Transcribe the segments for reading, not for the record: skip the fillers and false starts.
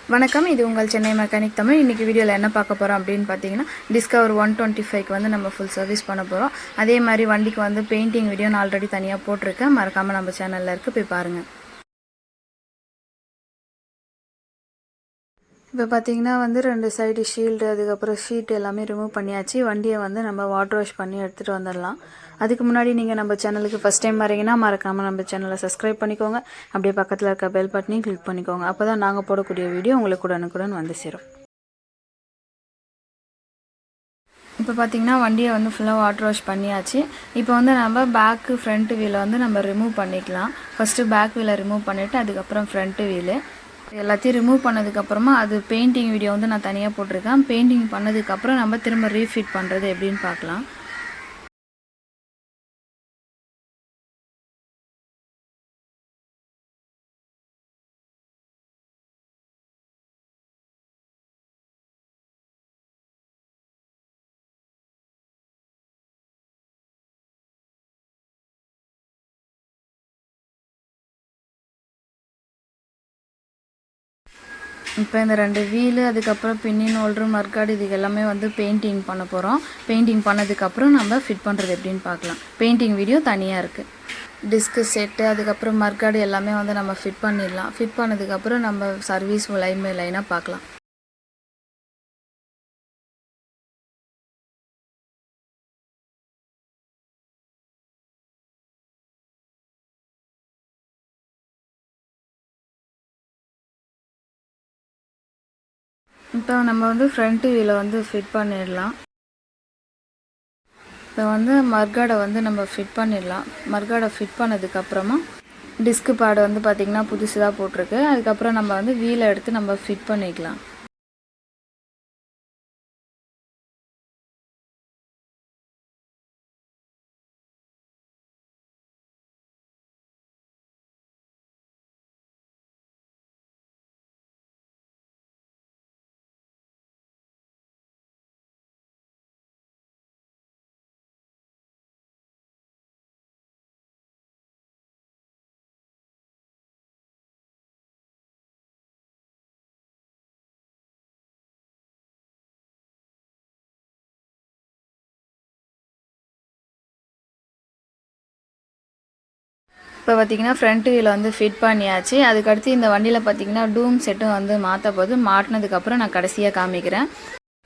வணக்கம், இது உங்கள் சென்னை மெக்கானிக் தமிழ். இன்றைக்கி வீடியோவில் என்ன பார்க்க போகிறோம் அப்படின்னு பார்த்தீங்கன்னா, டிஸ்கவர் 125க்கு வந்து நம்ம ஃபுல் சர்வீஸ் பண்ண போகிறோம். அதே மாதிரி வண்டிக்கு வந்து பெயிண்டிங் வீடியோ நான் ஆல்ரெடி தனியாக போட்டிருக்கேன், மறக்காமல் நம்ம சேனலில் இருக்குது, போய் பாருங்கள். இப்போ பார்த்தீங்கன்னா வந்து 2 சைடு ஷீல்டு, அதுக்கப்புறம் ஷீட் எல்லாமே ரிமூவ் பண்ணியாச்சு. வண்டியை வந்து நம்ம வாட்டர் வாஷ் பண்ணி எடுத்துகிட்டு வந்துடலாம். அதுக்கு முன்னாடி நீங்கள் நம்ம சேனலுக்கு ஃபஸ்ட் டைம் வரீங்கன்னா மறக்காமல் நம்ம சேனலை சப்ஸ்கிரைப் பண்ணிக்கோங்க. அப்படியே பக்கத்தில் இருக்க பெல் பட்டனையும் கிளிக் பண்ணிக்கோங்க. அப்போ தான் நாங்கள் போடக்கூடிய வீடியோ உங்களுக்கு உடனுக்குடன் வந்து சேரும். இப்போ பார்த்தீங்கன்னா வண்டியை வந்து ஃபுல்லாக வாட்டர் வாஷ் பண்ணியாச்சு. இப்போ வந்து நம்ம பேக்கு ஃப்ரண்ட் வீலை வந்து நம்ம ரிமூவ் பண்ணிக்கலாம். ஃபஸ்ட்டு பேக் வீலை ரிமூவ் பண்ணிவிட்டு அதுக்கப்புறம் ஃப்ரண்ட் வீலு எல்லாத்தையும் ரிமூவ் பண்ணதுக்கப்புறமா அது பெயிண்டிங் வீடியோ வந்து நான் தனியாக போட்டிருக்கேன். பெயிண்டிங் பண்ணதுக்கப்புறம் நம்ம திரும்ப ரீஃபிட் பண்ணுறது எப்படின்னு பார்க்கலாம். இப்போ இந்த 2 வீலு, அதுக்கப்புறம் பின்னின் ஹோல்டரு, மர்காடு, இது எல்லாமே வந்து பெயிண்டிங் பண்ண போகிறோம். பெயிண்டிங் பண்ணதுக்கப்புறம் நம்ம ஃபிட் பண்ணுறது எப்படின்னு பார்க்கலாம். பெயிண்டிங் வீடியோ தனியாக இருக்குது. டிஸ்க்கு செட்டு, அதுக்கப்புறம் மர்காடு எல்லாமே வந்து நம்ம ஃபிட் பண்ணிடலாம். ஃபிட் பண்ணதுக்கப்புறம் நம்ம சர்வீஸ் லைன் பை லைனாக பார்க்கலாம். இப்போ நம்ம வந்து ஃப்ரண்ட் வீலை வந்து ஃபிட் பண்ணிடலாம். இப்போ வந்து மர்காடை வந்து நம்ம ஃபிட் பண்ணிடலாம். மர்காடை ஃபிட் பண்ணதுக்கப்புறமா டிஸ்க்கு பேடு வந்து பார்த்திங்கன்னா புதுசு தான் போட்டிருக்கு. அதுக்கப்புறம் நம்ம வந்து வீலை எடுத்து நம்ம ஃபிட் பண்ணிக்கலாம். இப்போ பார்த்திங்கன்னா ஃப்ரண்ட் வீலை வந்து ஃபிட் பண்ணியாச்சு. அதுக்கடுத்து இந்த வண்டியில் பார்த்திங்கன்னா டூம் செட்டும் வந்து மாற்ற போது மாட்டினதுக்கப்புறம் நான் கடைசியாக காமிக்கிறேன்.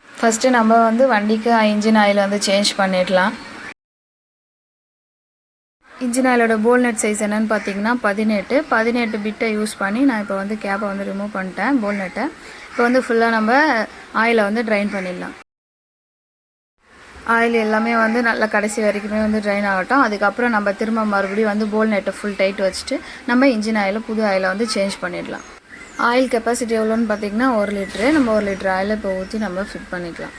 ஃபஸ்ட்டு நம்ம வந்து வண்டிக்கு இன்ஜின் ஆயில் வந்து சேஞ்ச் பண்ணிடலாம். இன்ஜின் ஆயிலோட போல்நெட் சைஸ் என்னென்னு பார்த்தீங்கன்னா 18 பிட்டை யூஸ் பண்ணி நான் இப்போ வந்து கேப்பை வந்து ரிமூவ் பண்ணிட்டேன் போல்நெட்டை. இப்போ வந்து ஃபுல்லாக நம்ம ஆயிலை வந்து ட்ரைன் பண்ணிடலாம். ஆயில் எல்லாமே வந்து நல்லா கடைசி வரைக்குமே வந்து ட்ரைன் ஆகட்டும். அதுக்கப்புறம் நம்ம திரும்ப மறுபடியும் வந்து போல்நெட்டை ஃபுல் டைட் வச்சுட்டு நம்ம இன்ஜின் ஆயிலை புது ஆயிலை வந்து சேஞ்ச் பண்ணிடலாம். ஆயில் கெப்பாசிட்டி எவ்வளோன்னு பார்த்தீங்கன்னா 1 லிட்ரு. நம்ம 1 லிட்டர் ஆயிலை இப்போ ஊற்றி நம்ம ஃபிட் பண்ணிக்கலாம்.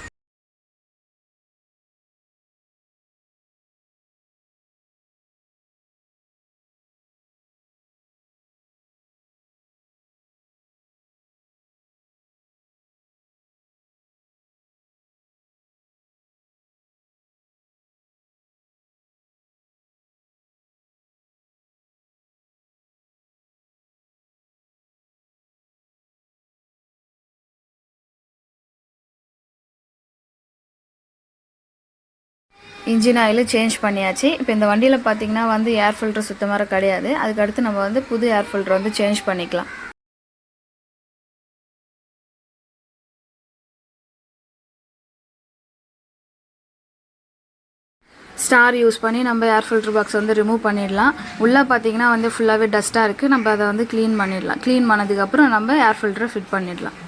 இன்ஜின் ஆயில் சேஞ்ச் பண்ணியாச்சு. இப்போ இந்த வண்டியில் பார்த்திங்கன்னா வந்து ஏர் ஃபில்டர் சுத்தமாக கிடையாது. அதுக்கடுத்து நம்ம வந்து புது ஏர் ஃபில்டர் வந்து சேஞ்ச் பண்ணிக்கலாம். ஸ்டார் யூஸ் பண்ணி நம்ம ஏர் ஃபில்டர் பாக்ஸ் வந்து ரிமூவ் பண்ணிடலாம். உள்ளே பார்த்திங்கன்னா வந்து ஃபுல்லாகவே டஸ்ட்டாக இருக்குது. நம்ம அதை வந்து க்ளீன் பண்ணிடலாம். க்ளீன் பண்ணதுக்கப்புறம் நம்ம ஏர் ஃபில்டரை ஃபிட் பண்ணிடலாம்.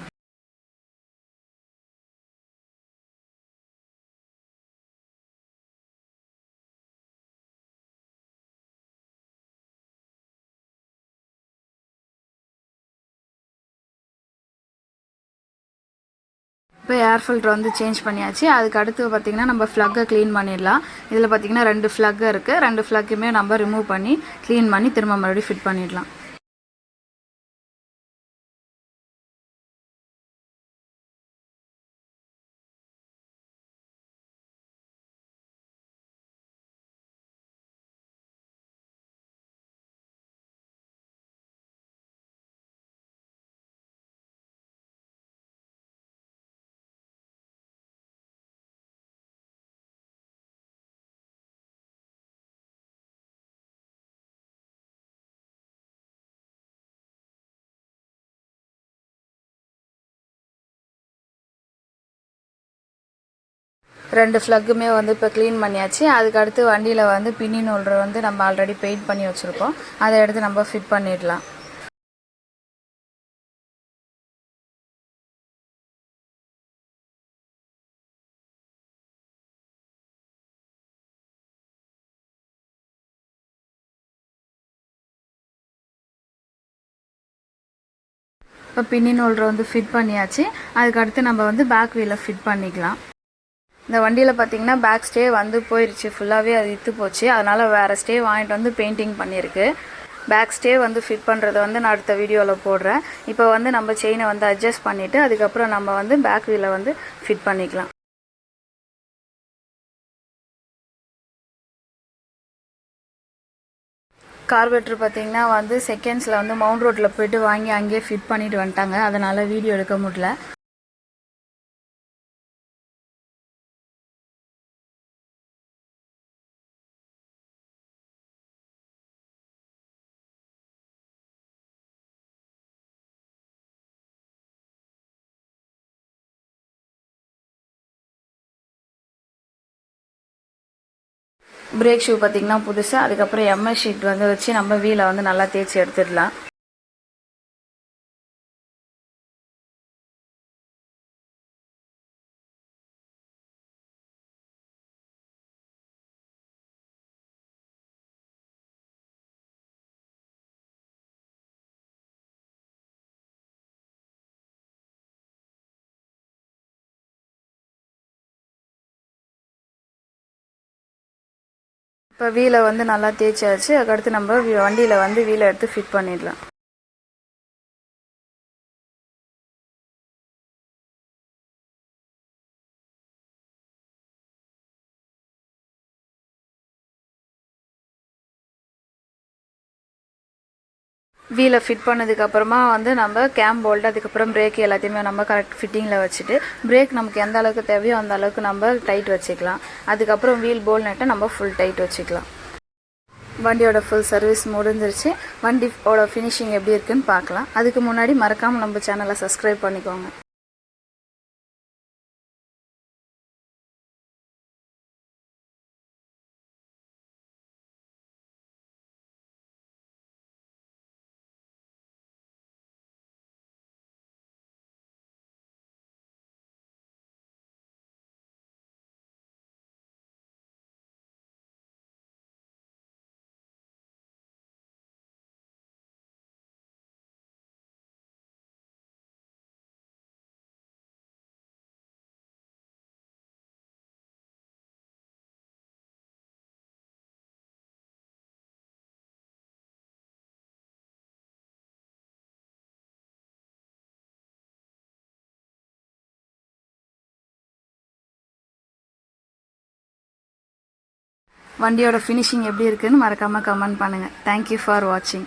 இப்போ ஏர் ஃபில்டர் வந்து சேஞ்ச் பண்ணியாச்சு. அதுக்கு அடுத்து பார்த்திங்கன்னா நம்ம ஃப்ளக்கை க்ளீன் பண்ணிடலாம். இதில் பார்த்திங்கன்னா 2 ஃப்ளக் இருக்குது. 2 ஃப்ளக்குமே நம்ம ரிமூவ் பண்ணி க்ளீன் பண்ணி திரும்ப மறுபடியும் ஃபிட் பண்ணிடலாம். 2 ஃப்ளக்குமே வந்து இப்போ க்ளீன் பண்ணியாச்சு. அதுக்கடுத்து வண்டியில் வந்து பின்னின் ஹோல்டர் வந்து நம்ம ஆல்ரெடி பெயிண்ட் பண்ணி வச்சுருக்கோம். அதை எடுத்து நம்ம ஃபிட் பண்ணிடலாம். இப்போ பின்னின் ஹோல்டர் வந்து ஃபிட் பண்ணியாச்சு. அதுக்கடுத்து நம்ம வந்து பேக் வீலை ஃபிட் பண்ணிக்கலாம். இந்த வண்டியில் பார்த்தீங்கன்னா பேக் ஸ்டே வந்து போயிடுச்சு, ஃபுல்லாகவே அது இத்து போச்சு. அதனால் வேறு ஸ்டே வாங்கிட்டு வந்து பெயிண்டிங் பண்ணியிருக்கு. பேக் ஸ்டே வந்து ஃபிட் பண்ணுறதை வந்து நான் அடுத்த வீடியோவில் போடுறேன். இப்போ வந்து நம்ம செயினை வந்து அட்ஜஸ்ட் பண்ணிவிட்டு அதுக்கப்புறம் நம்ம வந்து பேக் வீலை வந்து ஃபிட் பண்ணிக்கலாம். கார்பரேட்டர் பார்த்தீங்கன்னா வந்து செகண்ட்ஸில் வந்து மவுண்ட் ரோட்டில் போய்ட்டு வாங்கி அங்கேயே ஃபிட் பண்ணிட்டு வந்துட்டாங்க. அதனால் வீடியோ எடுக்க முடியல. பிரேக் ஷூ பார்த்திங்கன்னா புதுசு. அதுக்கப்புறம் எம்எஸ் ஷீட் வந்து வச்சு நம்ம வீலை வந்து நல்லா தேய்ச்சி எடுத்துடலாம். இப்போ வீலை வந்து நல்லா தேய்ச்சாச்சு. அதுக்கடுத்து நம்ம வண்டியில் வந்து வீலை எடுத்து ஃபிட் பண்ணிடலாம். வீலை ஃபிட் பண்ணதுக்கப்புறமா வந்து நம்ம கேம் போல்ட் அதுக்கப்புறம் பிரேக் எல்லாத்தையுமே நம்ம கரெக்ட் ஃபிட்டிங்கில் வச்சுட்டு பிரேக் நமக்கு எந்த அளவுக்கு தேவையோ அந்த அளவுக்கு நம்ம டைட் வச்சுக்கலாம். அதுக்கப்புறம் வீல் போல் நட்டை நம்ம ஃபுல் டைட் வச்சுக்கலாம். வண்டியோட ஃபுல் சர்வீஸ் முடிஞ்சிருச்சு. வண்டியோட ஃபினிஷிங் எப்படி இருக்குன்னு பார்க்கலாம். அதுக்கு முன்னாடி மறக்காமல் நம்ம சேனலை சப்ஸ்கிரைப் பண்ணிக்கோங்க. வண்டியோட ஃபினிஷிங் எப்படி இருக்குன்னு மறக்காமல் கமெண்ட் பண்ணுங்கள். தேங்க்யூ ஃபார் வாட்சிங்.